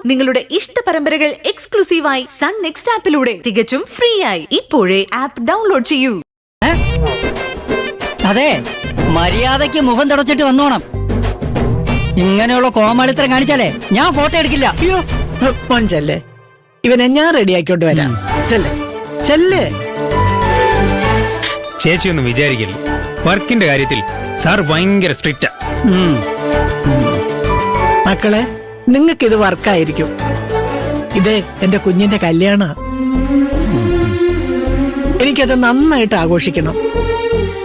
നിങ്ങളുടെ ഇഷ്ട പരമ്പരകൾ എക്സ്ക്ലൂസീവായി സൺ നെക്സ്റ്റ് ആപ്പിലൂടെ തികച്ചും ഫ്രീ ആയി ഇപ്പോഴേ ആപ്പ് ഡൗൺലോഡ് ചെയ്യൂ. അതെ, മര്യാദയ്ക്ക് മുഖം തുടച്ചിട്ട് വന്നോണം. ഇങ്ങനെയുള്ള കോമാളിത്തരം കാണിച്ചാലേ ഞാൻ ഫോട്ടോ എടുക്കില്ല. അയ്യോ മോൻചല്ലേ, ഇവനെ ഞാൻ റെഡിയാക്കിയോണ്ട് വരാം. ചെല്ലേ ചെല്ലേ. ചേച്ചിയൊന്നും വിചാരിക്കില്ല, വർക്കിന്റെ കാര്യത്തിൽ സാർ ഭയങ്കര സ്ട്രിക്റ്റാ. മക്കളെ, നിങ്ങൾക്കിത് വർക്കായിരിക്കും. ഇത് എന്റെ കുഞ്ഞിന്റെ കല്യാണ. എനിക്കത് നന്നായിട്ട് ആഘോഷിക്കണം.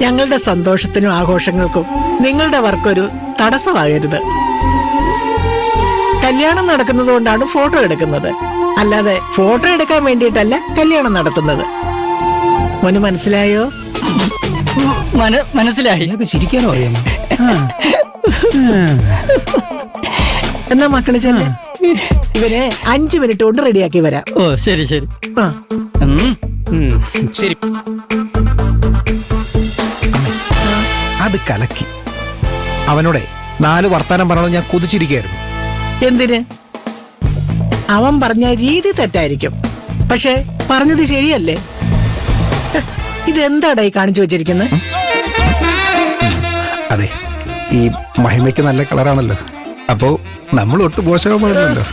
ഞങ്ങളുടെ സന്തോഷത്തിനും ആഘോഷങ്ങൾക്കും നിങ്ങളുടെ വർക്കൊരു തടസ്സമാകരുത്. കല്യാണം നടക്കുന്നത് കൊണ്ടാണ് ഫോട്ടോ എടുക്കുന്നത്, അല്ലാതെ ഫോട്ടോ എടുക്കാൻ വേണ്ടിയിട്ടല്ല കല്യാണം നടത്തുന്നത്. മോന് മനസ്സിലായോ? മനസ്സിലായി. ചിരിക്കാനോ അറിയാമോ? എന്നാ മക്കള് ചെല്ലേ, ഇവനെ 5 മിനിറ്റ് കൊണ്ട് റെഡിയാക്കി വരാം. ഓ ശരി ശരി. ശരി. അത് കലക്കി. അവനോടെ 4 വർത്താനം പറയണം ഞാൻ കൊതിച്ചിരിക്കായിരുന്നു. എന്തിന്? അവൻ പറഞ്ഞ രീതി തെറ്റായിരിക്കും, പക്ഷെ പറഞ്ഞത് ശരിയല്ലേ? ഇതെന്താടായി കാണിച്ചു വെച്ചിരിക്കുന്നത്? അതെ, ഈ മഹിമയ്ക്ക് നല്ല കളറാണല്ലോ, അപ്പോ നമ്മൾ ഒട്ടും മോശമാണല്ലോ.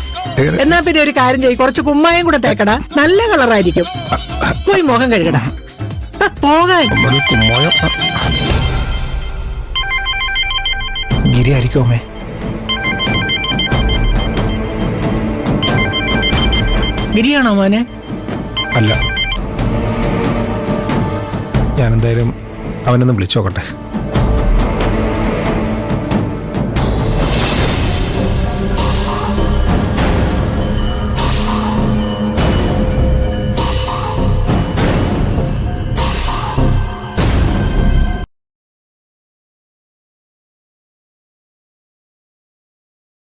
എന്നാ പിന്നെ ഒരു കാര്യം ചെയ്യ്, കുറച്ച് കുമ്മായം കൂടെ തേക്കടാ, നല്ല കളറായിരിക്കും. പോയി മുഖം കഴുകടാ, പോകാൻ. ഗിരി ആയിരിക്കും അമ്മേ. ഗിരിയാണോ മോനെ? അല്ല, ഞാനെന്തായാലും അവനൊന്ന് വിളിച്ചു നോക്കട്ടെ.